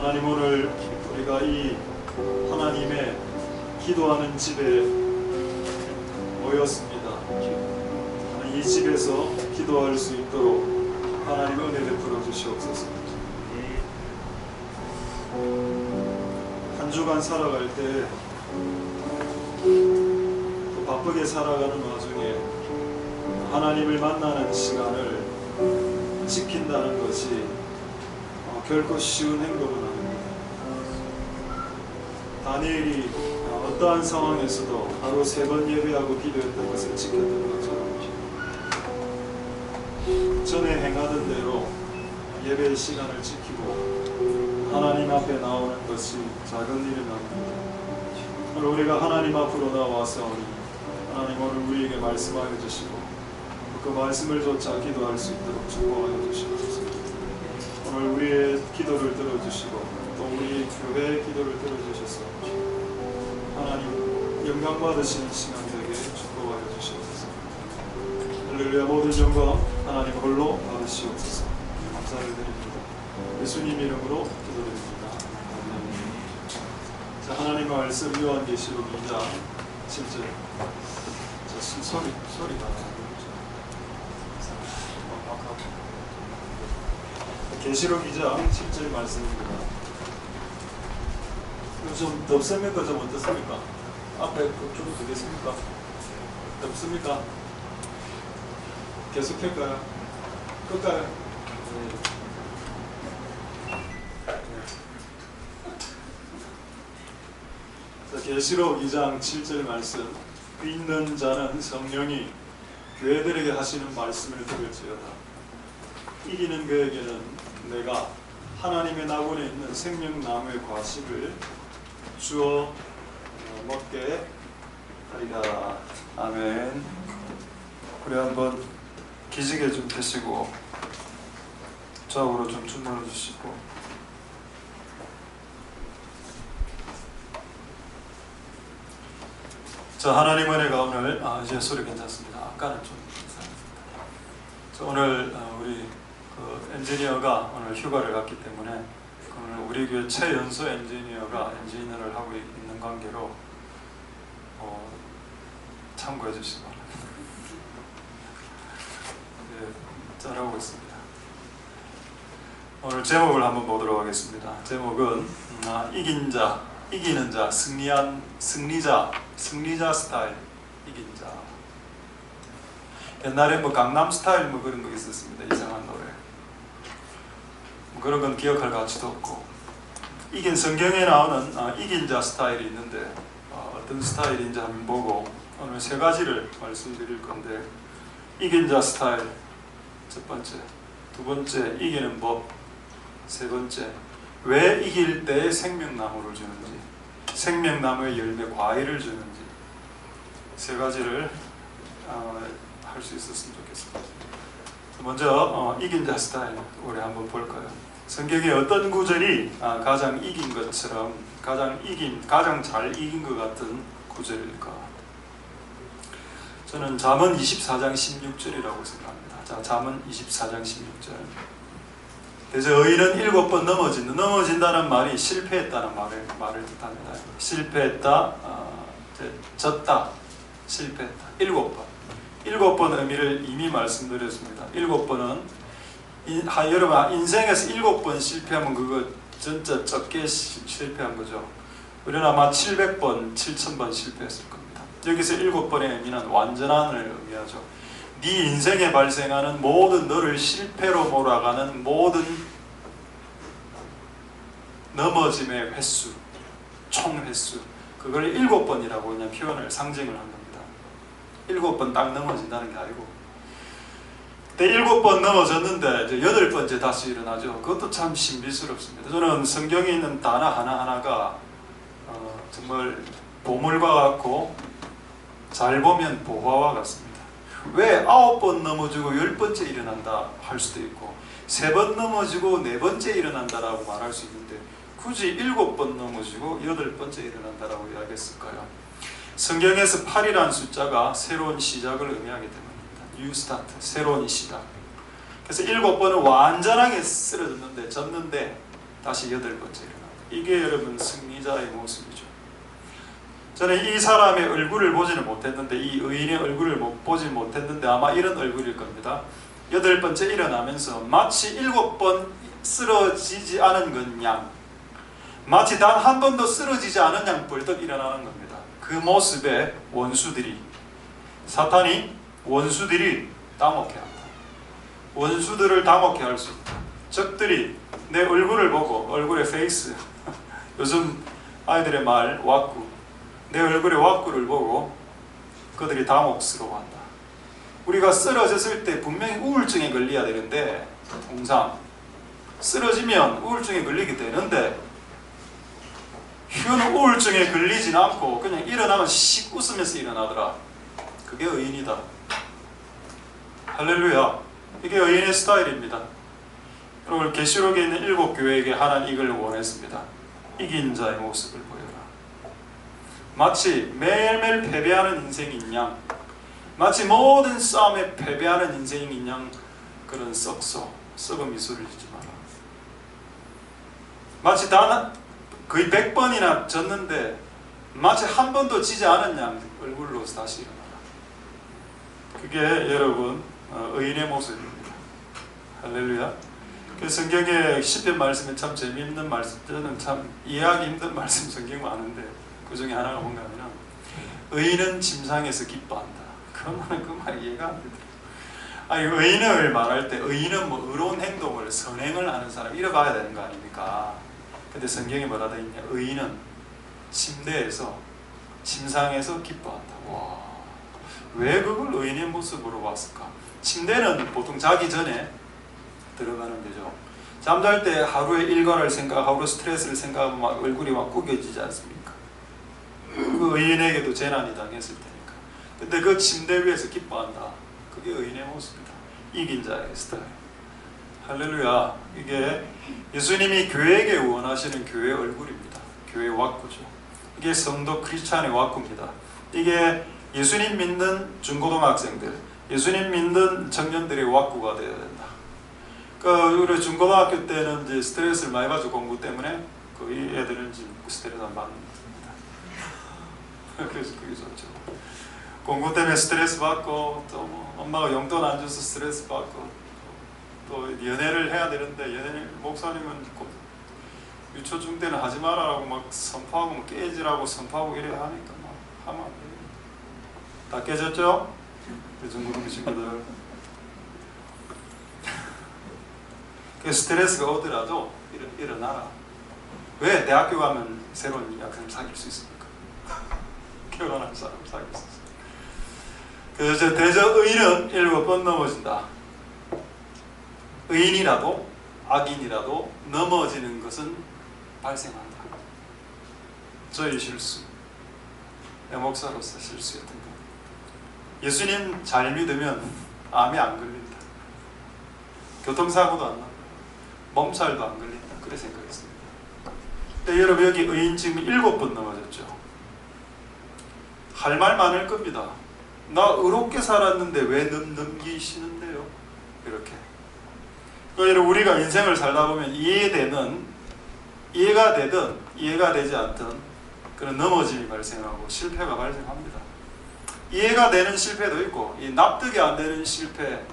하나님, 오늘 우리가 이 하나님의 기도하는 집에 모였습니다. 이 집에서 기도할 수 있도록 하나님 은혜 베풀어 주시옵소서. 한 주간 살아갈 때 또 바쁘게 살아가는 와중에 하나님을 만나는 시간을 지킨다는 것이 결코 쉬운 행동은 아닙니다. 다니엘이 어떠한 상황에서도 하루 3번 예배하고 기도했던 것을 지켰던 것처럼 전에 행하던 대로 예배의 시간을 지키고 하나님 앞에 나오는 것이 작은 일은 아닙니다. 오늘 우리가 하나님 앞으로 나와서 하나님 오늘 우리에게 말씀하여 주시고 그 말씀을 좇아 기도할 수 있도록 축복하여 주시옵소서. 오늘 우리의 기도를 들어주시고 또 우리 교회의 기도를 들어주셔서 하나님 영광 받으시는 시간 되게 축복하여 주시옵소서. 할렐루야. 모든 영광 하나님 홀로 받으시옵소서. 감사를 드립니다. 예수님 이름으로 기도드립니다. 아멘. 자, 하나님의 말씀 요한계시록 2장 7절. 소리가 계시록 2장 7절 말씀입니다. 좀 덥습니까? 좀 어떻습니까? 앞에 좀 되겠습니까? 덥습니까? 계속할까요? 끌까요? 자, 계시록 2장 7절 말씀. 있는 자는 성령이 교회들에게 하시는 말씀을 들을지어다. 이기는 그에게는 내가 하나님의 낙원에 있는 생명나무의 과실을 주어 먹게 하리라. 아멘. 우리 한번 기지개 좀 펴시고 좌우로 좀 주물러 주시고 자, 하나님 은혜가 오늘 이제 소리 괜찮습니다. 아까는 좀 이상했습니다. 자, 오늘 우리 엔지니어가 오늘 휴가를 갔기 때문에 오늘 우리 교회 최연소 엔지니어가 엔지니어를 하고 있는 관계로 참고해 주시기 바랍니다. 네, 잘하고 있습니다. 오늘 제목을 한번 보도록 하겠습니다. 제목은 이기는 자, 승리자 스타일, 이긴 자. 옛날에 강남 스타일 그런 거 있었습니다. 이상한 노래. 그런 건 기억할 가치도 없고. 성경에 나오는 이긴 자 스타일이 있는데 어떤 스타일인지 한번 보고 오늘 3가지를 말씀드릴 건데, 이긴 자 스타일 첫 번째, 두 번째 이기는 법, 세 번째 왜 이길 때 생명나무를 주는지, 생명나무의 열매 과일을 주는지 3가지를 할 수 있었으면 좋겠습니다. 먼저 이긴 자 스타일 우리 한번 볼까요? 성경에 어떤 구절이 가장 이긴 것처럼 가장 잘 이긴 것 같은 구절일까? 저는 잠언 24장 16절이라고 생각합니다. 자, 잠언 24장 16절. 그래서 의인은 7번 넘어진다는 말이 실패했다는 말을 뜻합니다. 실패했다, 졌다, 실패했다. 7번. 7번 의미를 이미 말씀드렸습니다. 7번은 여러분 인생에서 7번 실패하면 그거 진짜 적게 실패한 거죠. 우리는 아마 700번, 7000번 실패했을 겁니다. 여기서 7번의 의미는 완전한을 의미하죠. 네 인생에 발생하는 모든 너를 실패로 몰아가는 모든 넘어짐의 횟수, 총 횟수, 그걸 7번이라고 그냥 표현을, 상징을 한 겁니다. 7번 딱 넘어진다는 게 아니고, 그때 7번 넘어졌는데 이제 8번째 다시 일어나죠. 그것도 참 신비스럽습니다. 저는 성경에 있는 단어 하나하나가 정말 보물과 같고 잘 보면 보화와 같습니다. 왜 9번 넘어지고 10번째 일어난다 할 수도 있고 3번 넘어지고 4번째 일어난다라고 말할 수 있는데 굳이 7번 넘어지고 8번째 일어난다라고 이야기했을까요? 성경에서 8이라는 숫자가 새로운 시작을 의미하기 때문입니다. New Start, 새로운 시작. 그래서 7번은 완전하게 쓰러졌는데 다시 8번째 일어난다. 이게 여러분 승리자의 모습이죠. 저는 이 사람의 얼굴을 보지는 못했는데, 이 의인의 얼굴을 보지 못했는데 아마 이런 얼굴일 겁니다. 8번째 일어나면서 마치 7번 쓰러지지 않은 건 양, 마치 단 한 번도 쓰러지지 않은 양 벌떡 일어나는 겁니다. 그 모습에 원수들이, 사탄이 원수들이 당혹해 한다. 원수들을 당혹해 할 수 있다. 적들이 내 얼굴을 보고, 얼굴의 페이스, 요즘 아이들의 말 왁구, 내 얼굴의 왁구를 보고 그들이 당혹스러워한다. 우리가 쓰러졌을 때 분명히 우울증에 걸려야 되는데, 통상 쓰러지면 우울증에 걸리게 되는데, 휴는 우울증에 걸리진 않고 그냥 일어나면 씩 웃으면서 일어나더라. 그게 의인이다. 할렐루야. 이게 의인의 스타일입니다. 오늘 계시록에 있는 7교회에게 하나님 이걸 원했습니다. 이긴 자의 모습을 보여라. 마치 매일매일 패배하는 인생인 양, 마치 모든 싸움에 패배하는 인생인 양, 그런 썩은 미소를 짓지 마라. 마치 거의 100번이나 졌는데 마치 한 번도 지지 않은 양 얼굴로 다시 일어나라. 그게 여러분 의인의 모습입니다. 할렐루야. 그 성경의 시편 말씀에 참 재미있는 말씀, 저는 참 이해하기 힘든 말씀 성경 많은데 그 중에 하나가 뭔가 하면, 의인은 침상에서 기뻐한다. 그러면 그 말이 이해가 안 되더라고요. 아니, 의인을 말할 때 의인은 뭐 의로운 행동을, 선행을 하는 사람 이래 봐야 되는 거 아닙니까? 근데 성경에 뭐라 되어 있냐? 의인은 침대에서, 침상에서 기뻐한다. 와, 왜 그걸 의인의 모습으로 봤을까? 침대는 보통 자기 전에 들어가는 데죠. 잠잘 때 하루의 일과를 하루 스트레스를 생각하면 막 얼굴이 막 구겨지지 않습니까? 그 의인에게도 재난이 당했을 테니까. 근데 그 침대 위에서 기뻐한다. 그게 의인의 모습이다. 이긴 자의 스타일. 할렐루야. 이게 예수님이 교회에게 원하시는 교회의 얼굴입니다. 교회의 왁구죠. 이게 성도 크리스찬의 왁구입니다. 이게 예수님 믿는 중고등학생들, 예수님 믿는 청년들의 왁구가 되어야 된다. 우리 중고등학교 때는 이제 스트레스를 많이 받죠. 공부 때문에. 이 애들은 지금 스트레스 안 받는 겁니다. 그래서 그게 좋죠. 공부 때문에 스트레스 받고, 또 뭐 엄마가 용돈 안 줘서 스트레스 받고, 또 연애를 해야 되는데, 목사님은 유초중 때는 하지 말라고 막 선포하고 막 깨지라고 선포하고 이래 하니까 막 하면 안 돼요. 다 깨졌죠? 그 중고등 친구들. 그 스트레스가 오더라도 일어나라. 왜? 대학교 가면 새로운 학생을 사귈 수 있습니까? 결혼한 사람 사귈 수 있습니다. 그래서 대저 의인은 7번 넘어진다. 의인이라도 악인이라도 넘어지는 것은 발생한다. 저희 실수, 내 목사로서 실수였던 것. 예수님 잘 믿으면 암에 안 걸린다. 교통사고도 안 난다. 몸살도 안 걸린다. 그래 생각했습니다. 근데 여러분, 여기 의인 지금 7번 넘어졌죠. 할 말 많을 겁니다. 나 의롭게 살았는데 왜 넘기시는데요? 이렇게. 그러니까 우리가 인생을 살다 보면 이해가 되든 이해가 되지 않든 그런 넘어짐이 발생하고 실패가 발생합니다. 이해가 되는 실패도 있고, 이 납득이 안 되는 실패,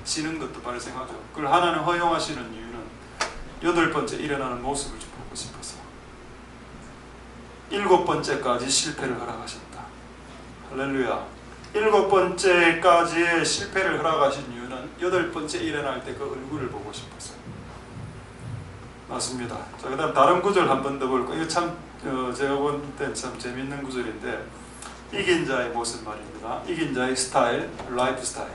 지는 것도 발생하죠. 그걸 하나님 허용하시는 이유는 8번째 일어나는 모습을 좀 보고 싶어서 7번째까지 실패를 허락하셨다. 할렐루야. 7번째까지의 실패를 허락하신 이유는 8번째 일어날 때 그 얼굴을 보고 싶어서. 맞습니다. 자, 그 다음 다른 구절 한 번 더 볼까요? 이거 참 제가 볼 때 참 재밌는 구절인데, 이긴 자의 모습 말입니다. 이긴 자의 스타일, 라이프 스타일.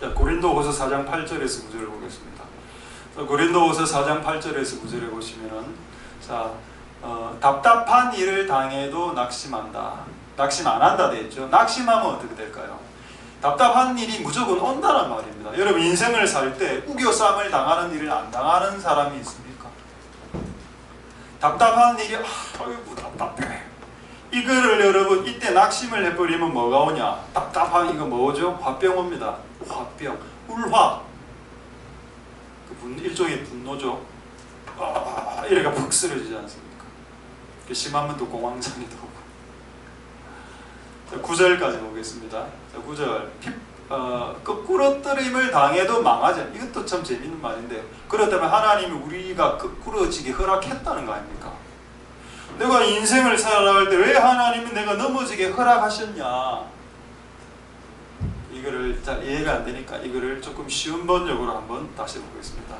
자, 고린도후서 4장 8절에서 9절을 보겠습니다. 고린도후서 4장 8절에서 9절에 보시면은, 자, 답답한 일을 당해도 낙심한다. 낙심 안 한다 되어 있죠. 낙심하면 어떻게 될까요? 답답한 일이 무조건 온다는 말입니다. 여러분, 인생을 살 때 우겨쌈을 당하는 일을 안 당하는 사람이 있습니까? 답답한 일이 아이고 답답해. 이거를 여러분 이때 낙심을 해버리면 뭐가 오냐? 답답한 이거 뭐죠? 화병 옵니다. 화병, 울화. 일종의 분노죠. 이래가 푹 쓰러지지 않습니까? 심하면 또 공황장애도 오고. 자, 9절까지 보겠습니다. 자, 9절. 거꾸러뜨림을 당해도 망하지 않. 이것도 참 재밌는 말인데, 그렇다면 하나님이 우리가 거꾸러지게 허락했다는 거 아닙니까? 내가 인생을 살아갈 때 왜 하나님은 내가 넘어지게 허락하셨냐? 이거를 잘 이해가 안 되니까 이거를 조금 쉬운 번역으로 한번 다시 보겠습니다.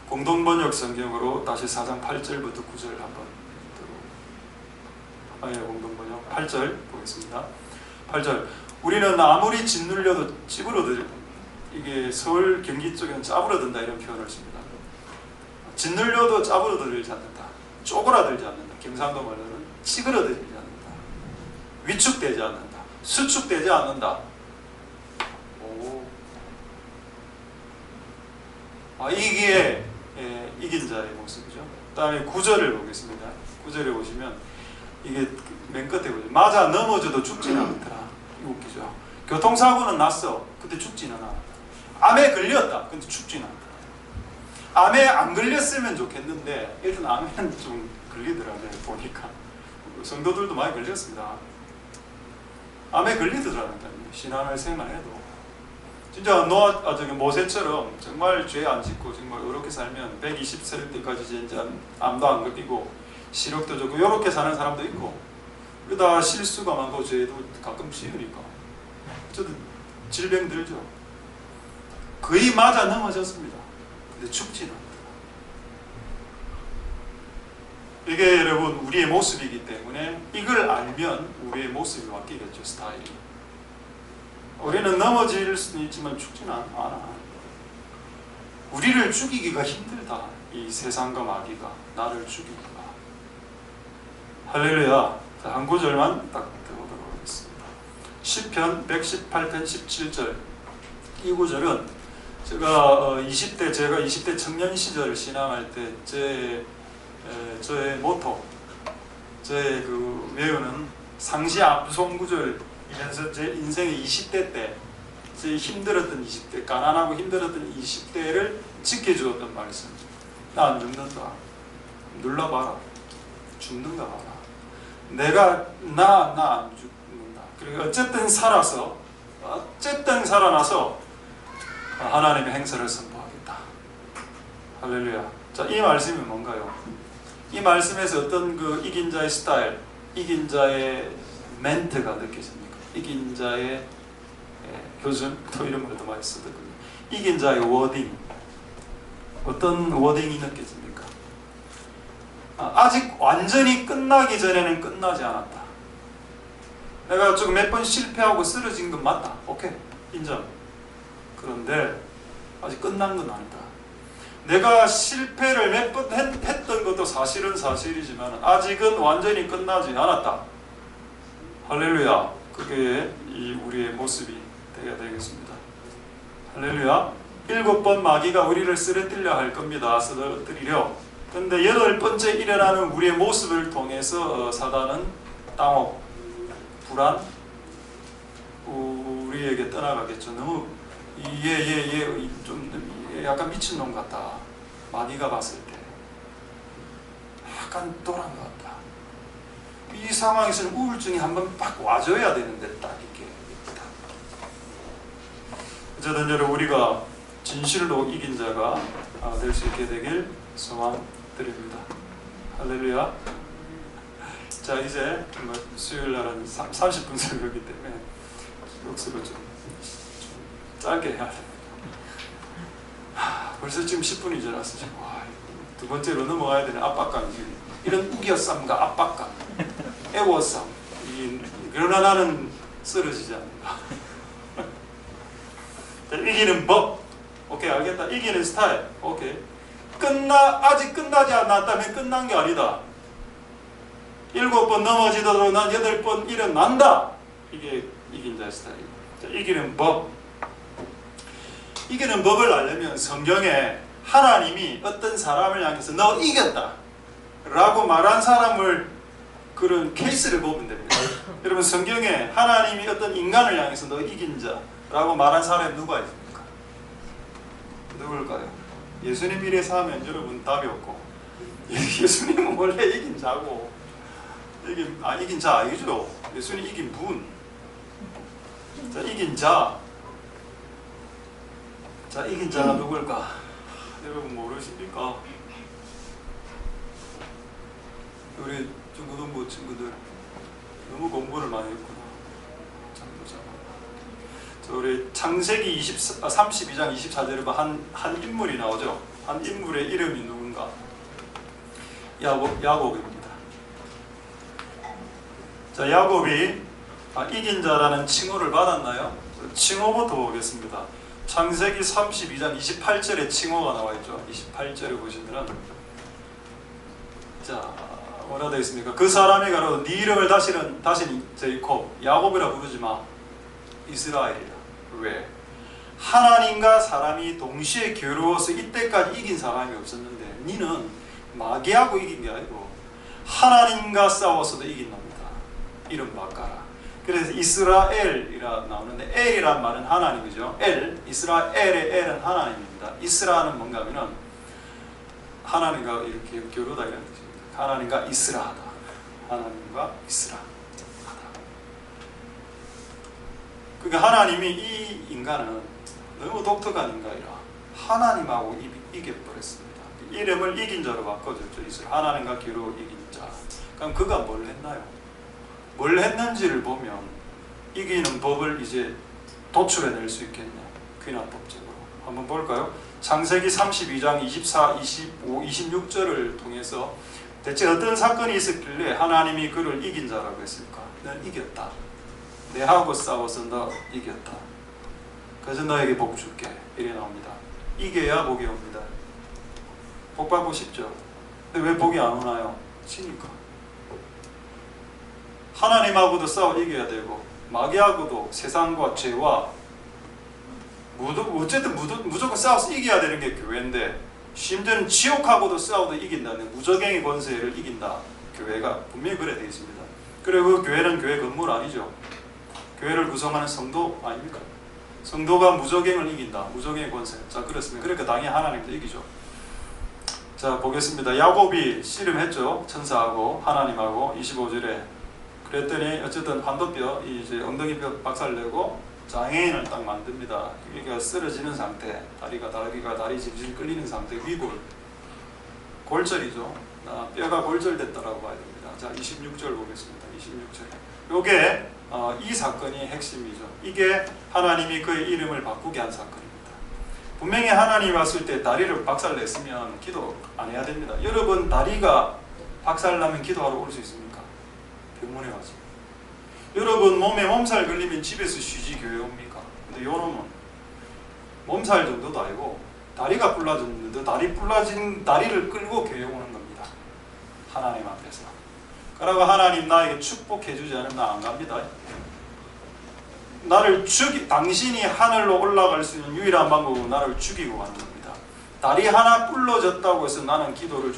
공동번역 성경으로 다시 4장 8절부터 9절 한번 공동번역 8절 보겠습니다. 8절. 우리는 아무리 짓눌려도 찌부러들, 이게 서울 경기 쪽에는 짜부러든다 이런 표현을 씁니다. 짓눌려도 짜부러들지 않는다. 쪼그라들지 않는다. 경상도 말로는 찌그러들지 않는다. 위축되지 않는다. 수축되지 않는다. 오. 이게 이긴 자의 모습이죠. 그 다음에 9절을 보겠습니다. 9절에 보시면 이게 맨 끝에 보죠. 맞아 넘어져도 죽지는 않더라. 이거 웃기죠. 교통사고는 났어. 근데 죽지는 않았다. 암에 걸렸다. 근데 죽지는 않더라. 암에 안 걸렸으면 좋겠는데 일단 암에는 좀 걸리더라고요. 보니까 성도들도 많이 걸렸습니다. 암에 걸리더라고요. 신앙을 생활해도 진짜 모세처럼 정말 죄 안 짓고 정말 이렇게 살면 120살 때까지 진짜 암도 안 걸리고 시력도 좋고 이렇게 사는 사람도 있고, 그러다 실수가 많고 죄도 가끔 씌우니까 저도 질병 들죠. 거의 맞아 넘어졌습니다. 근데 죽지는 않더라. 이게 여러분 우리의 모습이기 때문에 이걸 알면 우리의 모습이 바뀌겠죠. 스타일이. 우리는 넘어질 수는 있지만 죽지는 않아. 우리를 죽이기가 힘들다. 이 세상과 마귀가 나를 죽이기가. 할렐루야. 자, 한 구절만 딱 들어보도록 하겠습니다. 시편 118편 17절. 이 구절은 제가 20대 청년 시절 신앙할 때 저의 모토, 저의 그 외우는 상시 앞송 구절이면서 제 인생의 20대 때, 제 힘들었던 20대, 가난하고 힘들었던 20대를 지켜주었던 말씀. 나 안 죽는다. 눌러봐라. 죽는가 봐라. 내가 나 안 죽는다. 그리고 어쨌든 살아나서 하나님의 행사를 선포하겠다. 할렐루야. 자, 이 말씀이 뭔가요? 이 말씀에서 어떤 그 이긴 자의 스타일, 이긴 자의 멘트가 느껴집니까? 이긴 자의 요즘 또 이런 말도 많이 쓰거든요. 이긴 자의 워딩, 어떤 워딩이 느껴집니까? 아직 완전히 끝나기 전에는 끝나지 않았다. 내가 조금 몇 번 실패하고 쓰러진 건 맞다. 오케이, 인정. 그런데 아직 끝난 건 아니다. 내가 실패를 몇 번 했던 것도 사실은 사실이지만 아직은 완전히 끝나지 않았다. 할렐루야. 그게 우리의 모습이 되어야 되겠습니다. 할렐루야. 7번 마귀가 우리를 쓰러뜨리려 할 겁니다. 쓰러뜨리려. 근데 8번째 일어나는 우리의 모습을 통해서 사단은 당혹, 불안, 우리에게 떠나가겠죠. 너무 좀 약간 미친놈 같다. 마귀가 봤을 때 약간 도란 것 같다. 이 상황에서는 우울증이 한번 빡 와줘야 되는데 딱 이렇게. 어쨌든 여러분 우리가 진실로 이긴 자가 될 수 있게 되길 소망드립니다. 할렐루야. 자, 이제 수요일 날은 30분 설교이기 때문에 목소리를 좀 짧게 해야 됩니다. 벌써 지금 10분이 지났어. 두 번째로 넘어가야 되는 압박감. 이런 우겨쌈과 압박감, 애워쌈. 그러나 나는 쓰러지지 않는다. 이기는 법. 오케이, 알겠다. 이기는 스타일. 오케이. 아직 끝나지 않았다면 끝난 게 아니다. 7번 넘어지더라도 난 8번 일어난다. 이게 이긴 자의 스타일이고. 이기는 법. 이기는 법을 알려면 성경에 하나님이 어떤 사람을 향해서 너 이겼다 라고 말한 사람을, 그런 케이스를 보면 됩니다. 여러분 성경에 하나님이 어떤 인간을 향해서 너 이긴 자 라고 말한 사람이 누가 있습니까? 누굴까요? 예수님 이래서 하면 여러분 답이 없고, 예수님은 원래 이긴 자고, 이긴 자 아니죠? 예수님 이긴 분. 자, 이긴 자. 자, 이긴 자가 누굴까? 여러분 모르십니까? 우리 중고등부 친구들 너무 공부를 많이 했구나. 참 보자. 자, 우리 창세기 32장 24절에 한 인물이 나오죠. 한 인물의 이름이 누군가? 야곱입니다. 자, 야곱이 이긴 자라는 칭호를 받았나요? 칭호부터 보겠습니다. 창세기 32장 28절에 칭호가 나와 있죠. 28절에 보시면은, 자, 뭐라 되어 있습니까? 그 사람이 가로되 네 이름을 다시는 제이콥, 야곱이라 부르지 마, 이스라엘이라. 왜? 하나님과 사람이 동시에 겨루어서 이때까지 이긴 사람이 없었는데, 니는 마귀하고 이긴 게 아니고 하나님과 싸워서도 이긴 놈이다. 이름 바꿔라. 그래서 이스라엘이라 나오는데, 엘이란 말은 하나님이죠. 이스라엘의 엘은 하나님입니다. 이스라는 뭔가 하면은 하나님과 이렇게 교류다 이런 뜻입니다. 하나님과 이스라하다. 하나님과 이스라하다. 그러니까 하나님이 이 인간은 너무 독특한 인간이라 하나님하고 이겨버렸습니다. 이름을 이긴 자로 바꿔줬죠. 하나님과 교류 이긴 자. 그럼 그가 뭘 했나요? 뭘 했는지를 보면 이기는 법을 이제 도출해낼 수 있겠네. 귀납법적으로. 한번 볼까요? 창세기 32장 24, 25, 26절을 통해서 대체 어떤 사건이 있었길래 하나님이 그를 이긴 자라고 했을까? 넌 이겼다. 내하고 싸워서 너 이겼다. 그래서 너에게 복 줄게. 이래 나옵니다. 이겨야 복이 옵니다. 복 받고 싶죠? 근데 왜 복이 안 오나요? 치니까. 하나님하고도 싸워 이겨야 되고, 마귀하고도 세상과 죄와 어쨌든 무조건 싸워서 이겨야 되는 게 교회인데, 심지어는 지옥하고도 싸워도 이긴다는 무적행의 권세를 이긴다. 교회가 분명히 그래 되어 있습니다. 그리고 그 교회는 교회 건물 아니죠. 교회를 구성하는 성도 아닙니까? 성도가 무적행을 이긴다. 무적행의 권세. 자, 그렇습니다. 그러니까 당연히 하나님도 이기죠. 자, 보겠습니다. 야곱이 씨름했죠. 천사하고 하나님하고 25절에. 그랬더니 어쨌든 환도뼈, 이제 엉덩이뼈 박살내고 장애인을 딱 만듭니다. 그러니까 쓰러지는 상태, 다리 질질 끌리는 상태, 위골, 골절이죠. 뼈가 골절됐다라고 봐야 됩니다. 자, 26절 보겠습니다. 26절. 요게 이 사건이 핵심이죠. 이게 하나님이 그의 이름을 바꾸게 한 사건입니다. 분명히 하나님이 왔을 때 다리를 박살냈으면 기도 안 해야 됩니다. 여러분 다리가 박살나면 기도하러 올 수 있습니까? 병원에 가서. 여러분 몸에 몸살 걸리면 집에서 쉬지 교회 옵니까? 근데 요놈은 몸살 정도도 아니고 다리가 불라졌는데 다리 불라진 다리를 끌고 교회 오는 겁니다. 하나님 앞에서. 그러고 하나님 나에게 축복해 주지 않으면 나 안 갑니다. 나를 당신이 하늘로 올라갈 수 있는 유일한 방법은 나를 죽이고 가는 겁니다. 다리 하나 불러졌다고 해서 나는 기도를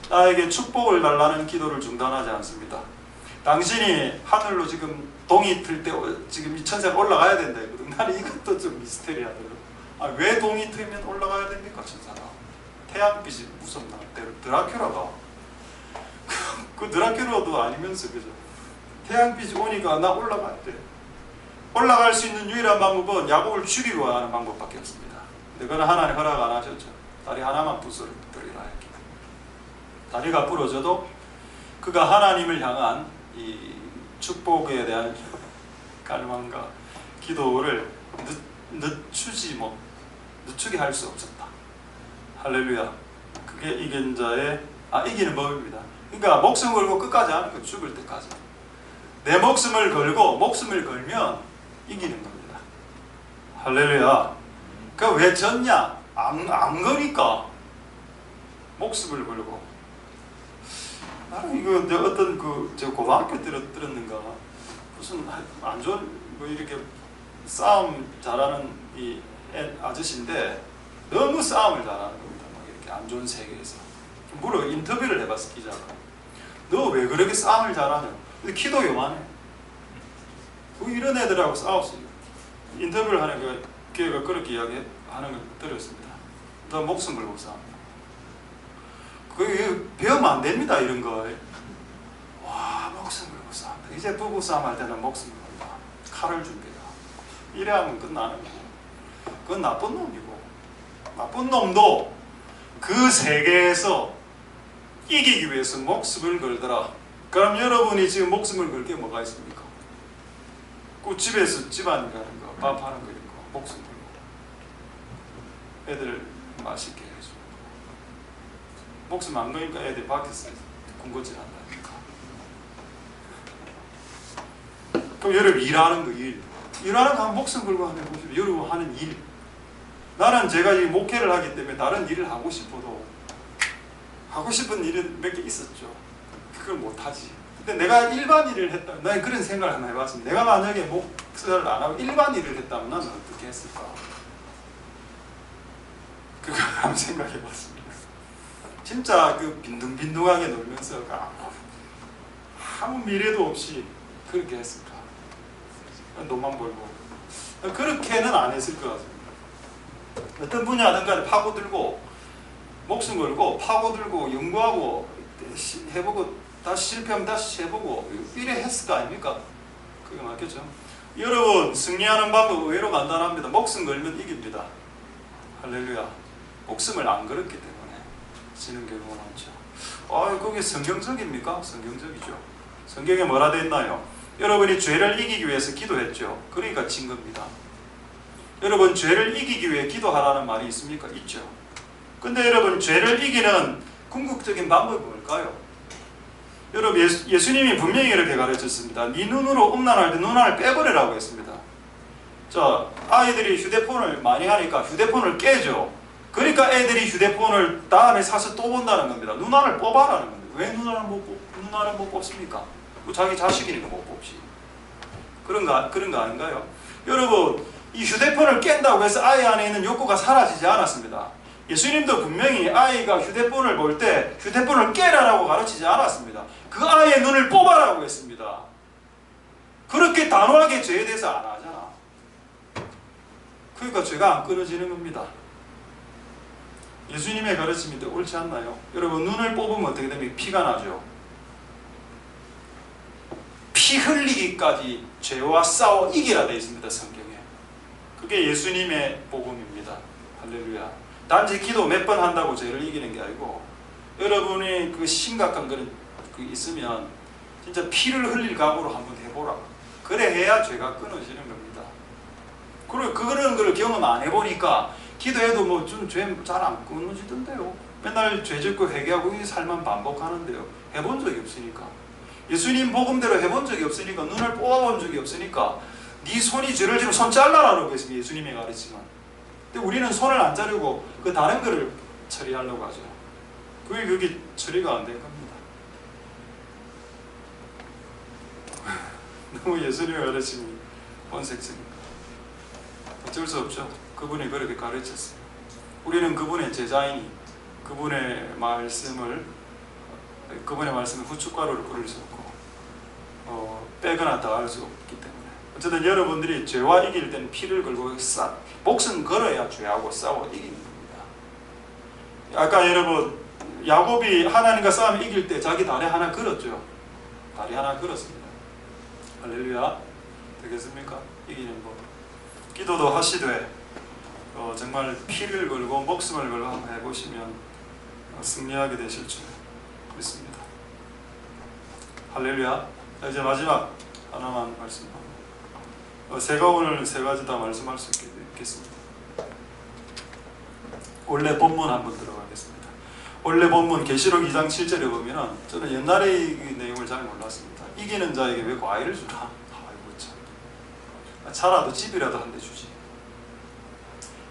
나에게 축복을 달라는 기도를 중단하지 않습니다. 당신이 하늘로 지금 동이 틀 때 지금 이 천사가 올라가야 된다 했거든. 나는 이것도 좀 미스테리하더라고. 왜 동이 트면 올라가야 됩니까 천사가? 태양빛이 무섭나? 드라큘라가 그 드라큘라도 아니면서 그죠? 태양빛이 오니까 나 올라가야 돼. 올라갈 수 있는 유일한 방법은 야곱을 죽이고 하는 방법밖에 없습니다. 근데 그건 하나님 허락 안 하셨죠. 다리 하나만 부서뜨리라 했기. 다리가 부러져도 그가 하나님을 향한 이 축복에 대한 갈망과 기도를 늦추게 할 수 없었다. 할렐루야. 그게 이긴 자의 이기는 법입니다. 그러니까 목숨 걸고 끝까지 하는 거, 죽을 때까지. 내 목숨을 걸면 이기는 겁니다. 할렐루야. 그 왜 졌냐? 안 거니까 목숨을 걸고. 나는 이거 어떤 제가 고등학교 때 들었는가 무슨 안 좋은 이렇게 싸움 잘하는 이 아저씨인데 너무 싸움을 잘하는 겁니다. 막 이렇게 안 좋은 세계에서 인터뷰를 해봤어 기자가. 너 왜 그렇게 싸움을 잘하냐? 근데 키도 요만해. 이런 애들하고 싸웠어요. 인터뷰를 하는 걔가 그렇게 이야기하는 걸 들었습니다. 너 목숨 걸고 싸움. 그 배우면 안 됩니다. 이런 거. 와, 목숨 걸고 싸움다. 이제 부부 싸움 할 때는 목숨 걸고 칼을 준비해라. 이래 하면 끝나는 거고. 그건 나쁜 놈이고, 나쁜 놈도 그 세계에서 이기기 위해서 목숨을 걸더라. 그럼 여러분이 지금 목숨을 걸 게 뭐가 있습니까? 그 집에서 집안 가는 거, 밥 하는 거, 이런 거 목숨 걸고 애들 맛있게 해주고, 목숨 안 거니까 애들 밖에서 군것질 한다니까. 그럼 여러분 일하는 거, 일하는 거 목숨 걸고 하는 거죠. 여러분 하는 일. 나는 제가 이 목회를 하기 때문에 다른 일을 하고 싶어도 하고 싶은 일은 몇 개 있었죠. 그걸 못하지. 근데 내가 일반 일을 했다, 난 그런 생각을 한번 해봤습니다. 내가 만약에 목사를 안 하고 일반 일을 했다면 나는 어떻게 했을까? 그걸 한번 생각해봤습니다. 진짜 그 빈둥빈둥하게 놀면서 아무 미래도 없이 그렇게 했을까? 돈만 벌고. 그렇게는 안 했을 것 같습니다. 어떤 분야든 간에 파고들고 목숨 걸고 파고들고 연구하고 해보고 다시 실패하면 다시 해보고 이래 했을 거 아닙니까? 그게 맞겠죠? 여러분, 승리하는 방법 의외로 간단합니다. 목숨 걸면 이깁니다. 할렐루야. 목숨을 안 걸었기 때문에 지는 경우가 많죠. 그게 성경적입니까? 성경적이죠. 성경에 뭐라 되어 있나요? 여러분이 죄를 이기기 위해서 기도했죠. 그러니까 진 겁니다. 여러분, 죄를 이기기 위해 기도하라는 말이 있습니까? 있죠. 근데 여러분, 죄를 이기는 궁극적인 방법이 뭘까요? 여러분, 예수님이 분명히 이렇게 가르쳤습니다. 네 눈으로 음란할 때 눈알을 빼버리라고 했습니다. 자, 아이들이 휴대폰을 많이 하니까 휴대폰을 깨죠. 그러니까 애들이 휴대폰을 다음에 사서 또 본다는 겁니다. 눈알을 뽑아라는 겁니다. 왜 눈알을 못 뽑습니까? 자기 자식이니까 못 뽑지. 그런 거 아닌가요? 여러분, 이 휴대폰을 깬다고 해서 아이 안에 있는 욕구가 사라지지 않았습니다. 예수님도 분명히 아이가 휴대폰을 볼 때 휴대폰을 깨라라고 가르치지 않았습니다. 그 아이의 눈을 뽑아라고 했습니다. 그렇게 단호하게 죄에 대해서 안 하잖아. 그러니까 죄가 안 끊어지는 겁니다. 예수님의 가르침이 옳지 않나요? 여러분, 눈을 뽑으면 어떻게 됩니까? 피가 나죠. 피 흘리기까지 죄와 싸워 이기라 되어 있습니다. 성경에. 그게 예수님의 복음입니다. 할렐루야. 단지 기도 몇 번 한다고 죄를 이기는 게 아니고, 여러분이 그 심각한 그런 있으면 진짜 피를 흘릴 각오로 한번 해보라. 그래 해야 죄가 끊어지는 겁니다. 그리고 그런 걸 경험 안 해보니까 기도해도 뭐 좀 죄 잘 안 끊어지던데요. 맨날 죄 짓고 회개하고 이 삶만 반복하는데요. 해본 적이 없으니까. 예수님 복음대로 해본 적이 없으니까, 눈을 뽑아본 적이 없으니까 네 손이 죄를 지면 손 잘라라고 했습니다. 예수님이 가르치면. 근데 우리는 손을 안 자르고 그 다른 거를 처리하려고 하죠. 그게 처리가 안 된 겁니다. 너무 예수님의 가르침이 본색적입니다. 어쩔 수 없죠. 그분이 그렇게 가르쳤어요. 우리는 그분의 제자이니 그분의 말씀을 후춧가루를 뿌릴 수 없고 빼거나 더할 수 없기 때문에, 어쨌든 여러분들이 죄와 이길 때는 피를 걸고 목숨 걸어야 죄하고 싸워 이기는 겁니다. 아까 여러분, 야곱이 하나님과 싸움 이길 때 자기 다리 하나 걸었죠. 다리 하나 걸었습니다. 할렐루야. 되겠습니까? 이기는 법. 기도도 하시되 정말 피를 걸고 목숨을 걸고 한번 해보시면 승리하게 되실 줄 믿습니다. 할렐루야. 이제 마지막 하나만 말씀합니다. 제가 오늘 세 가지 다 말씀할 수 있겠습니다. 원래 본문 한번 들어가겠습니다. 원래 본문 계시록 2장 7절에 보면은, 저는 옛날에 이 내용을 잘 몰랐습니다. 이기는 자에게 왜 과일을 주나? 아이고 참. 차라도 집이라도 한 대 주지.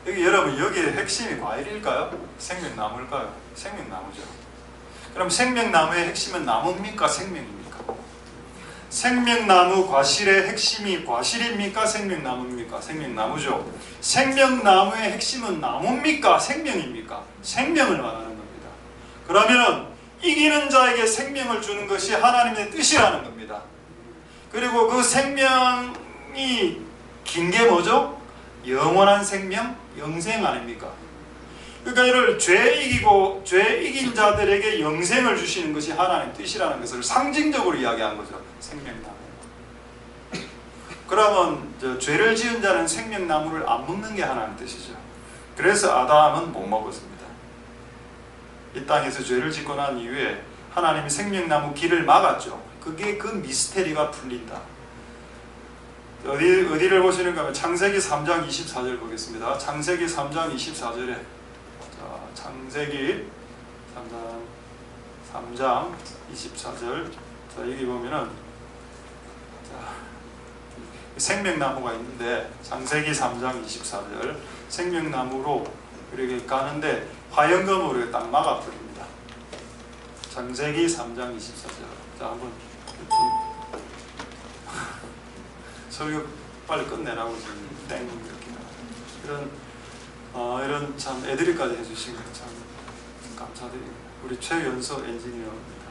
여러분, 여기에 핵심이 과일일까요? 생명나무일까요? 생명나무죠. 그럼 생명나무의 핵심은 나무입니까? 생명입니까? 생명나무 과실의 핵심이 과실입니까? 생명나무입니까? 생명나무죠. 생명나무의 핵심은 나무입니까? 생명입니까? 생명을 말하는 겁니다. 그러면 이기는 자에게 생명을 주는 것이 하나님의 뜻이라는 겁니다. 그리고 그 생명이 긴 게 뭐죠? 영원한 생명, 영생 아닙니까? 그러니까 이를 죄 이기고 죄 이긴 자들에게 영생을 주시는 것이 하나님의 뜻이라는 것을 상징적으로 이야기한 거죠. 생명나무. 그러면 죄를 지은 자는 생명나무를 안 먹는 게 하나님의 뜻이죠. 그래서 아담은 못 먹었습니다. 이 땅에서 죄를 짓고 난 이후에 하나님이 생명나무 길을 막았죠. 그게 그 미스테리가 풀린다. 어디를 보시는가 하면 창세기 3장 24절 보겠습니다. 창세기 3장 24절에 창세기 3장 24절. 자, 여기 보면은 생명나무가 있는데 창세기 3장 24절 생명나무로 이렇게 가는데 화영검으로 딱 막아버립니다. 창세기 3장 24절. 자, 한번 설교 빨리 끝내라고 지금 땡 이렇게 이런 참 애드립까지 해주신 거 참 감사드립니다. 우리 최연소 엔지니어입니다.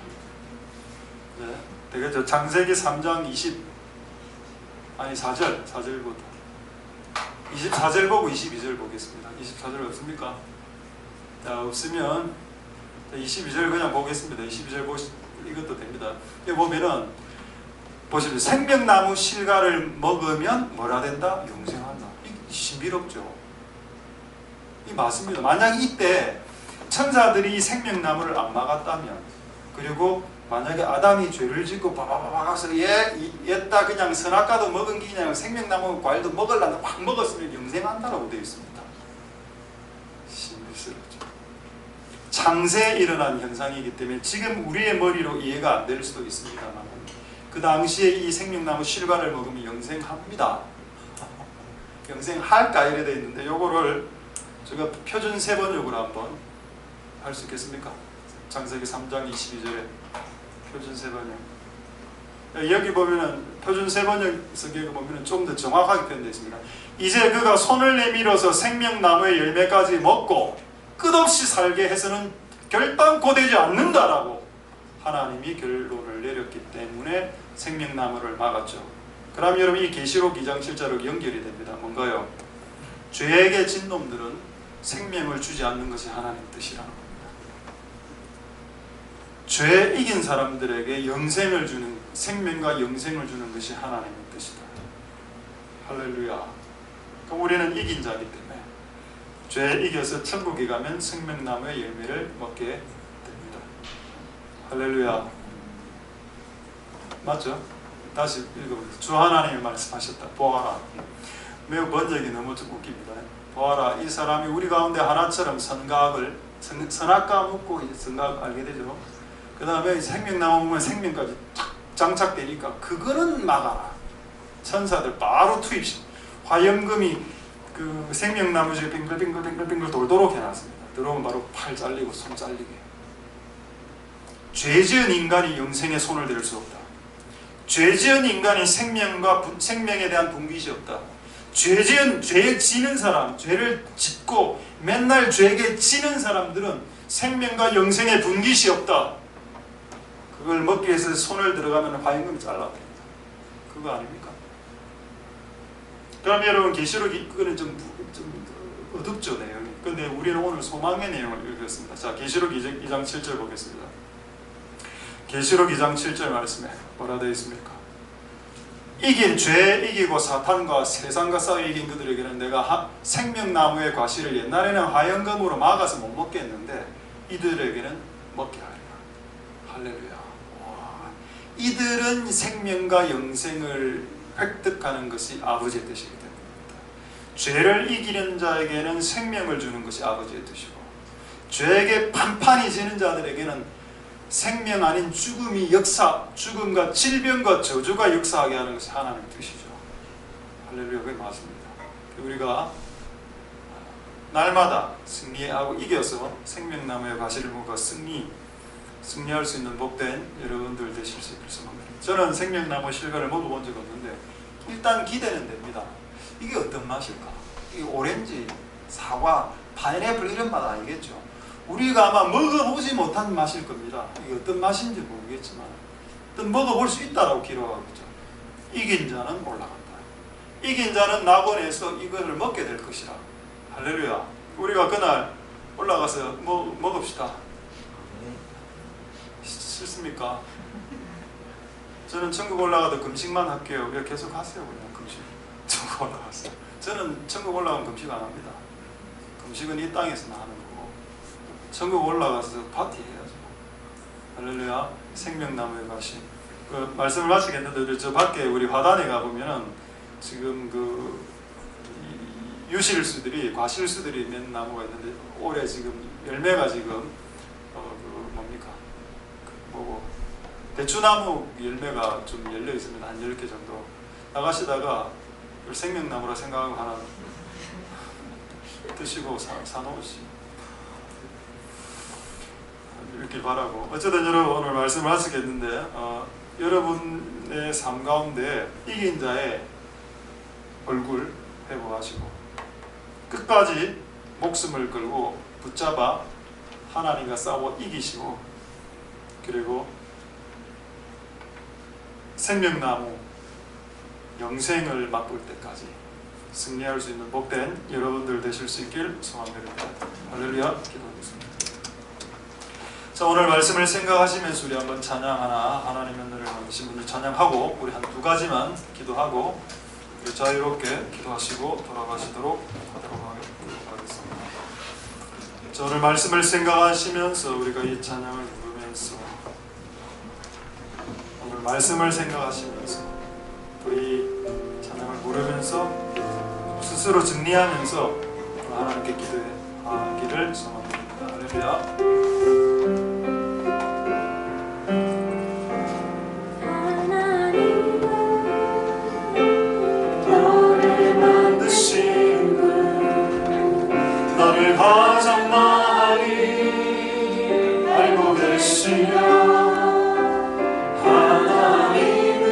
네, 되겠죠. 창세기 3장 4절부터 24절 보고 22절 보겠습니다. 24절 없습니까? 자, 없으면 22절 그냥 보겠습니다. 22절 이것도 됩니다. 여기 보면은 보시면 생명나무 실과를 먹으면 뭐라 된다? 영생한다. 이 신비롭죠. 이 맞습니다. 만약 이때 천사들이 이 생명나무를 안 막았다면, 그리고 만약에 아담이 죄를 짓고 바바바바가서 얘다 그냥 선악과도 먹은 게 그냥 생명나무 과일도 먹으려는데 확 먹었으면 영생한다라고 되어 있습니다. 신비스럽죠. 창세에 일어난 현상이기 때문에 지금 우리의 머리로 이해가 안 될 수도 있습니다만, 그 당시에 이 생명나무 실과를 먹으면 영생합니다. 영생할까 이래 되어 있는데, 요거를 제가 표준 세번역으로 한번 할 수 있겠습니까? 창세기 3장 22절에 표준 세번역. 여기 보면은 표준 세번역 성경에 보면은 좀 더 정확하게 표현되어 있습니다. 이제 그가 손을 내밀어서 생명나무의 열매까지 먹고 끝없이 살게 해서는 결단코 되지 않는다라고 하나님이 결론을 내렸기 때문에 생명나무를 막았죠. 그럼 여러분 이 계시록 2장 7절로 연결이 됩니다. 뭔가요? 죄에게 진 놈들은 생명을 주지 않는 것이 하나님의 뜻이라는 겁니다. 죄 이긴 사람들에게 영생을 주는, 생명과 영생을 주는 것이 하나님의 뜻이다. 할렐루야. 우리는 이긴 자이기 때문에 죄에 이겨서 천국에 가면 생명나무의 열매를 먹게 됩니다. 할렐루야. 맞죠? 다시 읽어보세요. 주 하나님이 말씀하셨다. 보아라. 매우 번역이 너무 좀 웃깁니다. 보아라. 이 사람이 우리 가운데 하나처럼 선악과 먹고 선악 알게 되죠. 그 다음에 생명나무 보면 생명까지 장착되니까 그거는 막아라. 천사들 바로 투입시. 화염금이 그 생명나무 중에 빙글빙글 돌도록 해놨습니다. 들어오면 바로 팔 잘리고 손 잘리게. 죄 지은 인간이 영생에 손을 댈 수 없다. 죄 지은 인간이 생명에 대한 분깃이 없다. 죄 지는 사람, 죄를 짓고 맨날 죄에게 지는 사람들은 생명과 영생의 분깃이 없다. 그걸 먹기 위해서 손을 들어가면 화염금이 잘라버립니다. 그거 아닙니까? 그럼 여러분 계시록이 그거는 좀 어둡죠 내용이. 근데 우리는 오늘 소망의 내용을 읽었습니다. 자, 계시록 2장 7절 보겠습니다. 계시록 2장 7절 말씀에 뭐라 되어 있습니까? 죄 이기고 사탄과 세상과 싸워 이긴 그들에게는 내가 생명나무의 과실을 옛날에는 화염금으로 막아서 못 먹게 했는데 이들에게는 먹게 하리라. 할렐루야. 와. 이들은 생명과 영생을 획득하는 것이 아버지의 뜻이기 때문입니다. 죄를 이기는 자에게는 생명을 주는 것이 아버지의 뜻이고, 죄에게 판판이 지는 자들에게는 생명 아닌 죽음과 질병과 저주가 역사하게 하는 것이 하나님의 뜻이죠. 할렐루야. 그게 맞습니다. 우리가 날마다 승리하고 이겨서 생명나무의 과실을 먹어 승리할 수 있는 복된 여러분들 되실 수 있길 소망합니다. 저는 생명나무 실과를 먹어본 적 없는데 일단 기대는 됩니다. 이게 어떤 맛일까? 이게 오렌지, 사과, 파인애플 이런 맛 아니겠죠? 우리가 아마 먹어보지 못한 맛일 겁니다. 이게 어떤 맛인지 모르겠지만 일단 먹어볼 수 있다라고 기록하고 있죠. 이긴 자는 올라간다. 이긴 자는 낙원에서 이것을 먹게 될 것이라. 할렐루야. 우리가 그날 올라가서 뭐 먹읍시다. 싫습니까? 저는 천국 올라가도 금식만 할게요. 왜 계속 하세요? 그냥 금식. 천국 올라갔어요. 저는 천국 올라가면 금식 안 합니다. 금식은 이 땅에서나 하는 거고, 천국 올라가서 파티해야죠. 할렐루야. 생명나무에 가신 그 말씀을 마치겠는데, 저 밖에 우리 화단에 가보면은 지금 그 유실수들이, 과실수들이 맺는 나무가 있는데, 올해 지금 열매가 지금 그 뭡니까? 그 뭐고, 대추나무 열매가 좀 열려 있습니다. 한 10개 정도. 나가시다가 생명나무라 생각하고 하나 드시고 사놓으시 이렇게 바라고. 어쨌든 여러분, 오늘 말씀을 하시겠는데, 여러분의 삶 가운데 이긴 자의 얼굴 회복하시고 끝까지 목숨을 걸고 붙잡아 하나님과 싸워 이기시고, 그리고 생명나무 영생을 맛볼 때까지 승리할 수 있는 복된 여러분들 되실 수 있길 소망드립니다. 할렐루야. 기도하겠습니다. 자, 오늘 말씀을 생각하시면서 우리 한번 찬양 하나님의 은혜를 받으신 분들 찬양하고, 우리 한 2가지만 기도하고 우리 자유롭게 기도하시고 돌아가시도록 하도록 하겠습니다. 자, 오늘 말씀을 생각하시면서 우리가 이 찬양을 부르면서, 오늘 말씀을 생각하시면서 우리 찬양을 부르면서 스스로 정리하면서 하나님께 기도하기를 소망합니다. 할렐루야. 가장 많이 알고 계시며, 하나님은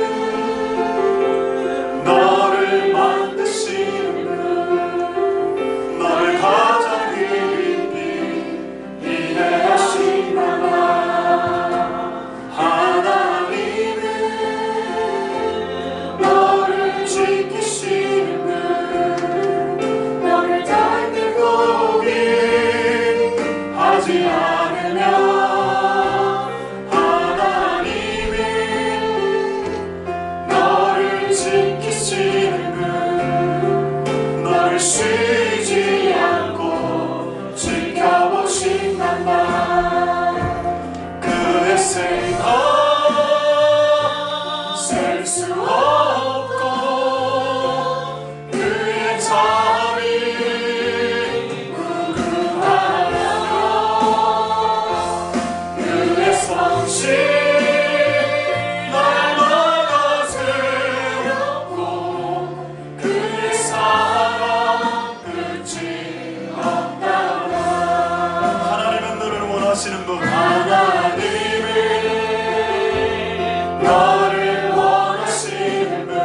너를 만드신 분, 너를 가장 깊이 이해하시나 봐. 하나님은 너를 지키시는 분, 너를 닮고 하지 않으며, 하나님은 너를 지키시는 분, 너를 쉬지 않고 지켜보신단다. 그의 생각 셀 수 없고, 그의 잠이 날마다 새롭고, 그의 사랑 끝이 없다. 하나님은 너를 원하시는 분, 하나님은 너를 원하시는 분,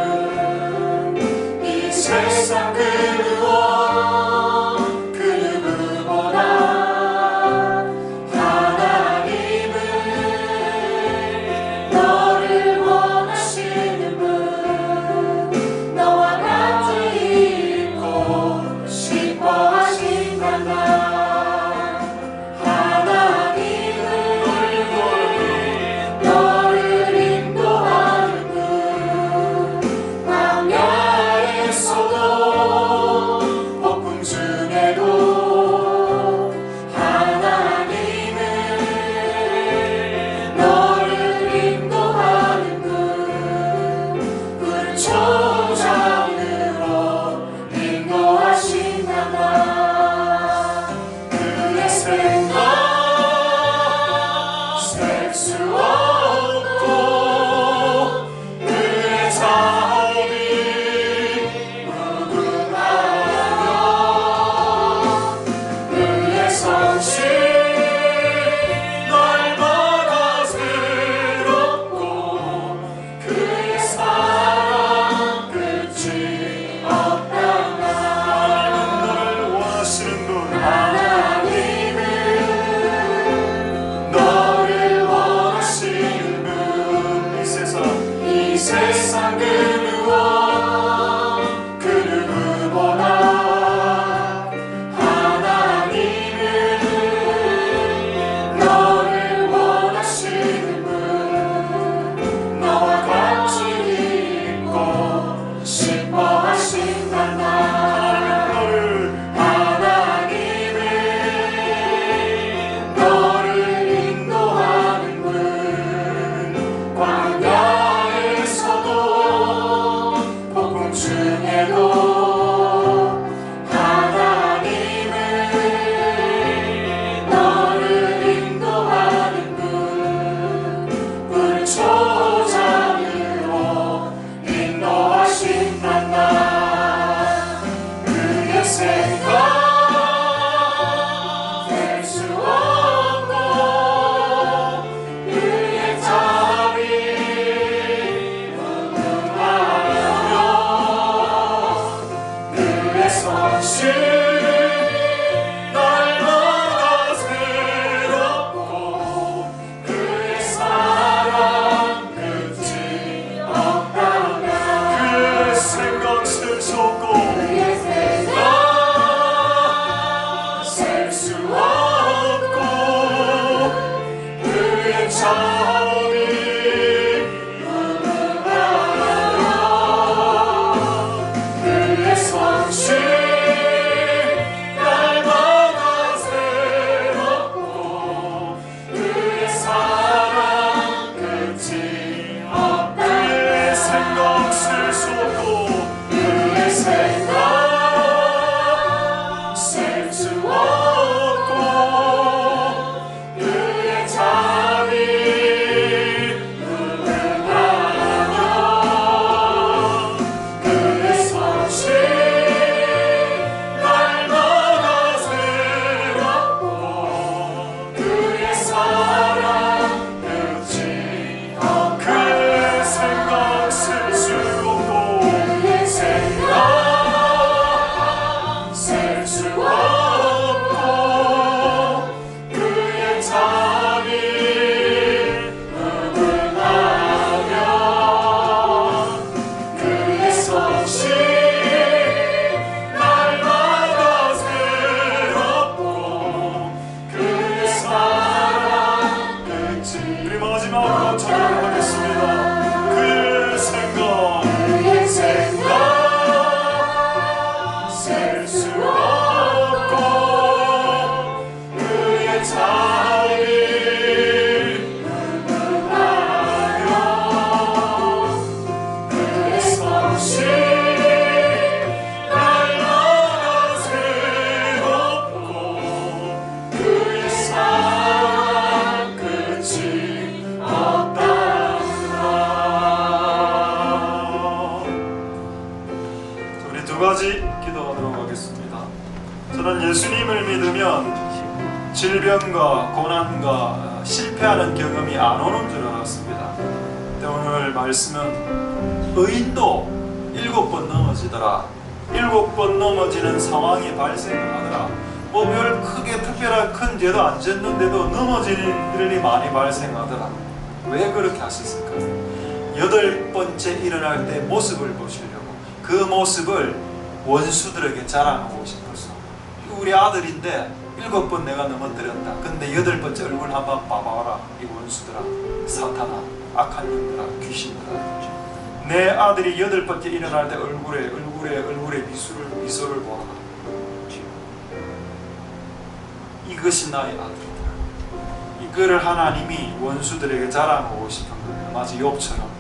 이 세상 그 무엇 그 누구보다 그 누구보다 하나님은 찬양하겠습니다. 그의 생각, 그의 생각 셀 수 없고 그의 자비 무궁하며 그의 성실 날마다 새롭고 그의 사랑 끝이 없다. 우리 두 가지 기도하도록 하겠습니다. 저는 예수님을 믿으면 질병과 고난과 실패하는 경험이 안 오는 줄 알았습니다. 근데 오늘 말씀은 의인도 7번 넘어지더라. 7번 넘어지는 상황이 발생하더라. 뭐 별 크게 특별한 큰 죄도 안 졌는데도 넘어지는 일이 많이 발생하더라. 왜 그렇게 하셨을까요? 8번째 일어날 때 모습을 보시려고, 그 모습을 원수들에게 자랑하고 싶어서. 우리 아들인데 7번 내가 넘어뜨렸다. 근데 8번째 얼굴 한번 봐봐라. 이 원수들아, 사탄아, 악한 영들아, 귀신들아. 내 아들이 8번째 일어날 때 얼굴에 미소를 보아라. 이것이 나의 아들이다. 이거를 하나님이 원수들에게 자랑하고 싶은 거예요. 마치 욥처럼.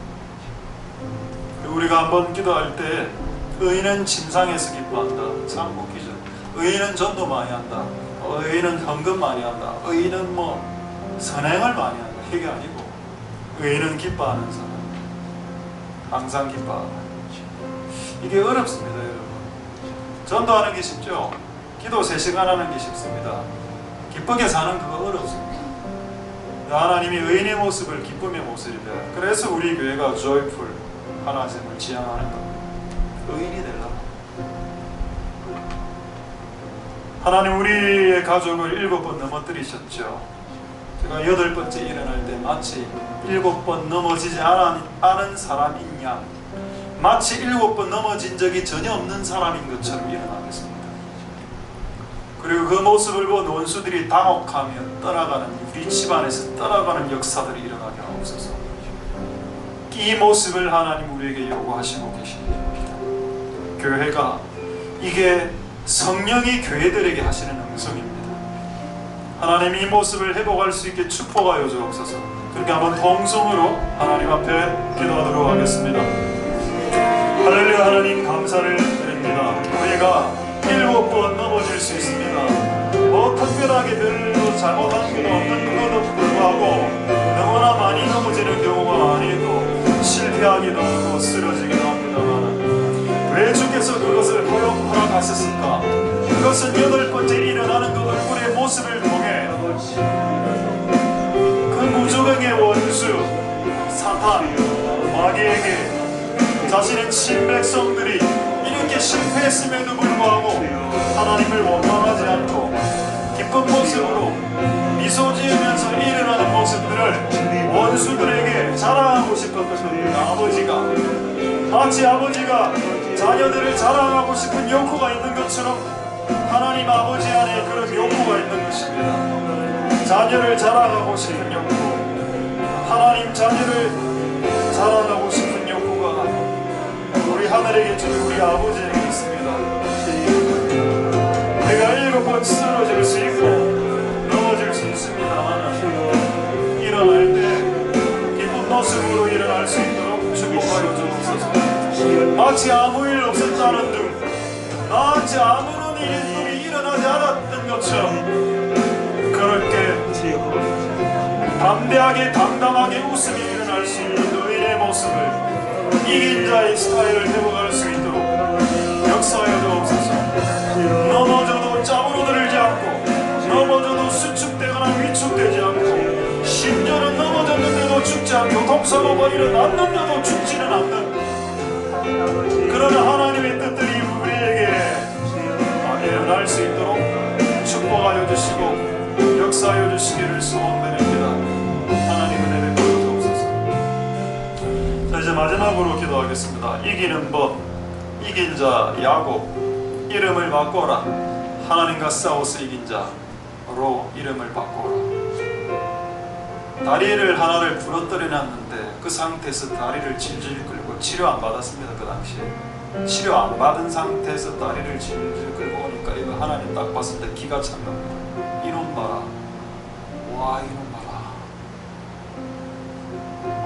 우리가 한번 기도할 때 의인은 침상에서 기뻐한다. 참 웃기죠. 의인은 전도 많이 한다. 의인은 헌금 많이 한다. 의인은 뭐 선행을 많이 한다. 이게 아니고 의인은 기뻐하는 사람. 항상 기뻐하다. 이게 어렵습니다, 여러분. 전도하는 게 쉽죠. 기도 3시간 하는 게 쉽습니다. 기쁘게 사는 그거 어렵습니다. 하나님이 의인의 모습을 기쁨의 모습이다. 그래서 우리 교회가 joyful 하나님을 지향하는 겁니다. 의인이 되려고. 하나님 우리의 가족을 7번 넘어뜨리셨죠. 제가 8번째 일어날 때 마치 7번 넘어지지 않은 사람인 양, 마치 7번 넘어진 적이 전혀 없는 사람인 것처럼 일어나겠습니다. 그리고 그 모습을 본 원수들이 당혹하며 떠나가는, 우리 집안에서 떠나가는 역사들이 일어나게 하옵소서. 이 모습을 하나님 우리에게 요구하시고 계십니다. 교회가, 이게 성령이 교회들에게 하시는 음성입니다. 하나님 이 모습을 회복할 수 있게 축복하여 주옵소서. 그렇게 한번 통성으로 하나님 앞에 기도하도록 하겠습니다. 할렐루야. 하나님 감사를 드립니다. 우리가 7번 넘어질 수 있습니다. 뭐 특별하게 별로 잘못한 것도 없는 것도 불구하고 너무나 많이 넘어지는 경우가 많이 있고 실패하기도 하고 쓰러지기도 합니다만, 왜 주께서 그것을 허용하셨을까? 그것은 8번째 일어나는 그 얼굴의 모습을 통해 그 무조건의 원수 사탄 마귀에게 자신의 친백성들이 이렇게 실패했음에도 불구하고 하나님을 원망하지 않고 기쁜 모습으로 미소 지으면서 일어나는 모습들을 원수들에게 자랑하고 싶었던 겁니다. 아버지가, 마치 아버지가 자녀들을 자랑하고 싶은 욕구가 있는 것처럼 하나님 아버지 안에 그런 욕구가 있는 것입니다. 자녀를 자랑하고 싶은 욕구, 하나님 자녀를 자랑하고 싶은 욕구가 우리 하늘에 계신 우리 아버지에게 있습니다. 내가 7번 쓰러질 수 있고 넘어질 수 있습니다만, 일어날 때 기쁜 모습으로 일어날 수 있도록 축복하여 주옵소서. 마치 아무 일 없었다는 등, 마치 아무런 일이 일어나지 않았던 것처럼 그렇게 담대하게 당당하게 웃음이 일어날 수 있는 의인의 모습을, 이긴 자의 스타일을 회복할 수 있도록 역사하여 주옵소서. 넘어져도 짜부러들지 않고, 넘어져도 수축되거나 위축되지 않고, 심지어는 넘어졌는데도 죽지 않고 독사고가 일어났는데도 죽지는 않는 그러나 하나님의 뜻들이 우리에게 일어날 수 있도록 축복하여 주시고 역사하여 주시기를 소원드립니다. 하나님 은혜 베풀어 주옵소서. 자, 이제 마지막으로 기도하겠습니다. 이기는 법, 이긴 자 야곱, 이름을 바꿔라. 하나님과 싸워서 이긴 자로 이름을 바꿔라. 다리를 하나를 부러뜨려 놨는데 그 상태에서 다리를 질질 끌고 치료 안 받았습니다. 그 당시에 치료 안 받은 상태에서 다리를 질질 끌고 오니까 이거 하나님 딱 봤을 때 기가 찬 겁니다. 이놈 봐라, 와 이놈 봐라,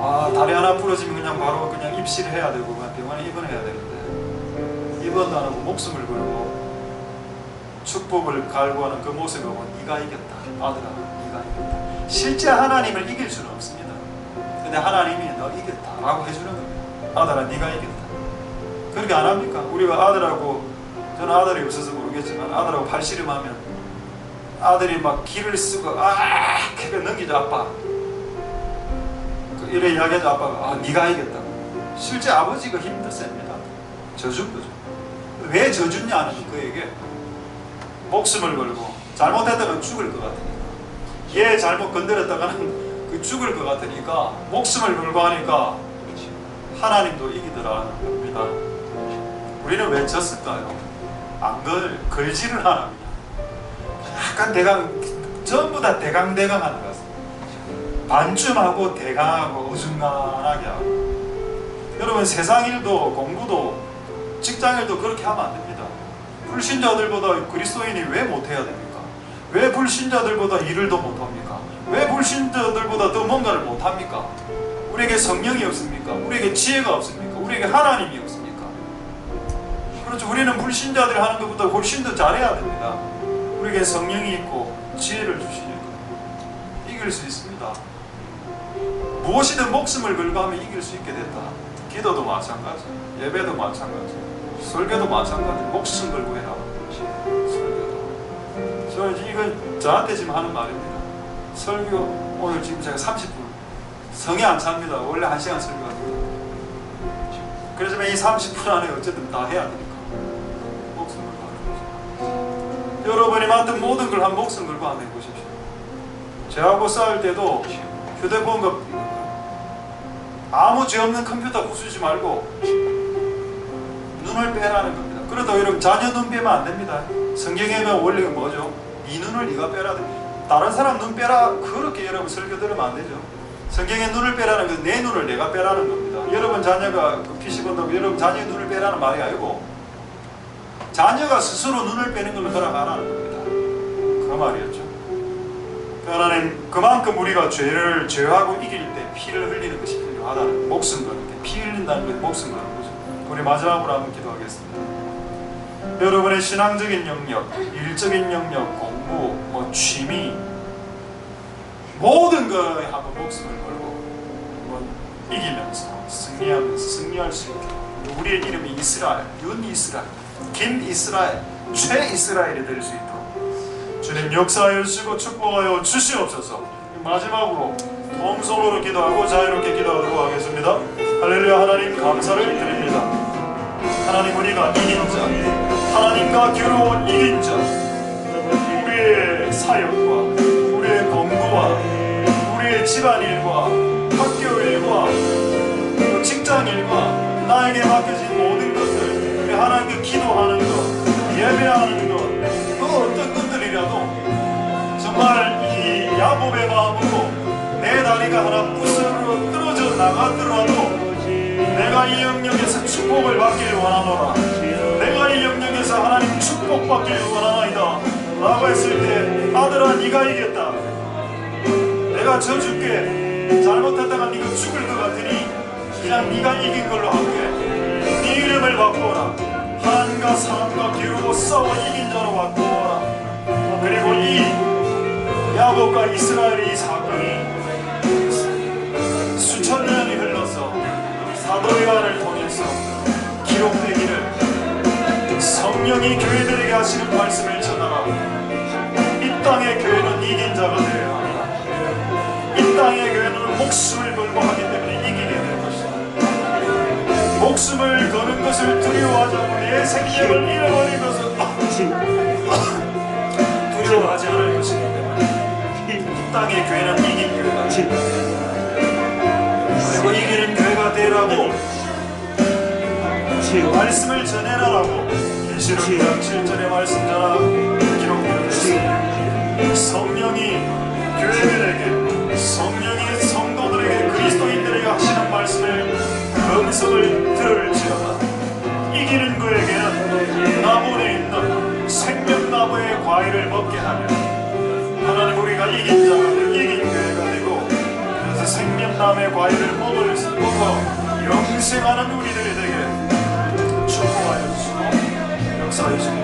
아 다리 하나 부러지면 그냥 바로 그냥 입실해야 되고 그냥 병원에 입원해야 되는데 입원도 안 하고 목숨을 걸고 축복을 갈구하는 그 모습을 보고 네가 이겼다, 아들아 네가 이겼다. 실제 하나님을 이길 수는 없습니다. 근데 하나님이 너 이겼다 라고 해주는 겁니다. 아들아 네가 이겼다. 그렇게 안 합니까? 우리가 아들하고, 저는 아들이 없어서 모르겠지만 아들하고 팔씨름하면 아들이 막 기를 쓰고 그렇게 넘기죠. 아빠 이래 이야기하죠. 아빠가 네가 이겼다고. 실제 아버지가 힘도 셉니다. 져준 거죠. 왜 져준냐는 그에게 목숨을 걸고 잘못했다가 죽을 것 같으니까, 얘 잘못 건드렸다가는 그 죽을 것 같으니까 목숨을 걸고 하니까 하나님도 이기더라는 겁니다. 우리는 왜 졌을까요? 안 걸지를 하나 약간 대강, 전부 다 대강대강 하는 것 같습니다. 반쯤하고 대강하고 어중간하게 하고. 여러분 세상 일도 공부도 직장 일도 그렇게 하면 안 됩니다. 불신자들보다 그리스도인이 왜 못해야 됩니까? 왜 불신자들보다 일을 더 못합니까? 왜 불신자들보다 더 뭔가를 못합니까? 우리에게 성령이 없습니까? 우리에게 지혜가 없습니까? 우리에게 하나님이 없습니까? 그렇죠. 우리는 불신자들이 하는 것보다 훨씬 더 잘해야 됩니다. 우리에게 성령이 있고 지혜를 주시니까 이길 수 있습니다. 무엇이든 목숨을 걸고 하면 이길 수 있게 됐다. 기도도 마찬가지, 예배도 마찬가지, 설교도 마찬가지. 목숨 걸고 해라. 설교도. 저 이건 저한테 지금 하는 말입니다. 설교 오늘 지금 제가 30분 성에 안 찹니다. 원래 1시간 설교합니다. 그렇지만 이 30분 안에 어쨌든 다 해야 되니까 목숨 걸고 하는 거죠. 여러분이 맡은 모든 걸 한 목숨 걸고 한번 해보십시오. 저하고 싸울 때도 휴대폰과 아무 죄 없는 컴퓨터 부수지 말고 눈을 빼라는 겁니다. 그러다 여러분 자녀 눈 빼면 안 됩니다. 성경에 보면 원리가 뭐죠? 네 눈을 네가 빼라. 다른 사람 눈 빼라 그렇게 여러분 설교 들으면 안 되죠. 성경에 눈을 빼라는 건 내 눈을 내가 빼라는 겁니다. 여러분 자녀가 PC 본다고 여러분 자녀의 눈을 빼라는 말이 아니고 자녀가 스스로 눈을 빼는 걸 허락하라는 겁니다. 그 말이었죠. 하나님 그만큼 우리가 죄하고 이길 때 피를 흘리는 것이 필요하다는, 목숨 거는 게, 피 흘린다는 게 목숨 거는 거죠. 우리 마지막으로 한번 기도하겠습니다. 여러분의 신앙적인 영역, 일적인 영역, 공부, 뭐 취미 모든 거에 한번 목숨을 걸고 이기면서 승리하면서 승리할 수 있게 우리의 이름이 이스라엘, 윤이스라엘, 김이스라엘, 최이스라엘이 될 수 있도록 주님 역사하여 주시고 축복하여 주시옵소서. 마지막으로 통성으로 기도하고 자유롭게 기도하도록 하겠습니다. 할렐루야. 하나님 감사를 드립니다. 하나님 우리가 이긴 자, 하나님과 겨루어 이긴 자, 우리의 사역과 우리의 공부와 우리의 집안일과 학교일과 직장일과 나에게 맡겨진 모든 것들, 우리 하나님께 기도하는 것, 예배하는 것, 그 어떤 것들이라도 정말 이 야곱의 마음으로 내 다리가 하나 부스러져 떨어져 나가더라도 내가 이 영역에서 축복을 받기를 원하노라, 내가 이 영역에서 하나님 축복받기를 원하나이다 라고 했을 때 아들아 네가 이겼다, 내가 져줄게, 잘못했다가 네가 죽을 것 같으니 그냥 네가 이긴 걸로 할게, 네 이름을 바꾸어라, 하나님과 사람과 겨루고 싸워 이긴 자로 바꾸어라. 그리고 이 야곱과 이스라엘의 이 사건이 수천 년이 흘러서 사도 요한을 통해서 기록되기를, 성령이 교회들에게 하시는 말씀을 전하라. 이 땅의 교회는 이긴 자가 되어야 합니다. 이 땅의 교회는 목숨을 걸고 하기 때문에 이기게 될 것이다. 목숨을 거는 것을 두려워하지 않고 내 생명을 잃어버린 것을 두려워하지 않을 것이기 때문에 이 땅의 교회는 이긴 교회가 그리고 이기는 교회가 되라고 말씀을 전해라라고 계시록 2장 7절의 말씀 전하 기록되어 있습니다. 성령이 교회들에게 성령이 성도들에게 그리스도인들에게 하시는 말씀을 그 음성을 들을지어다. 이기는 그에게는 나무에 있는 생명나무의 과일을 먹게 하며 하나님 우리가 이긴 자가 이긴 교회가 되고 그래서 생명나무의 과일을 먹어 영생하는 우리들이 되게 축복하여 주시고 역사해 주시고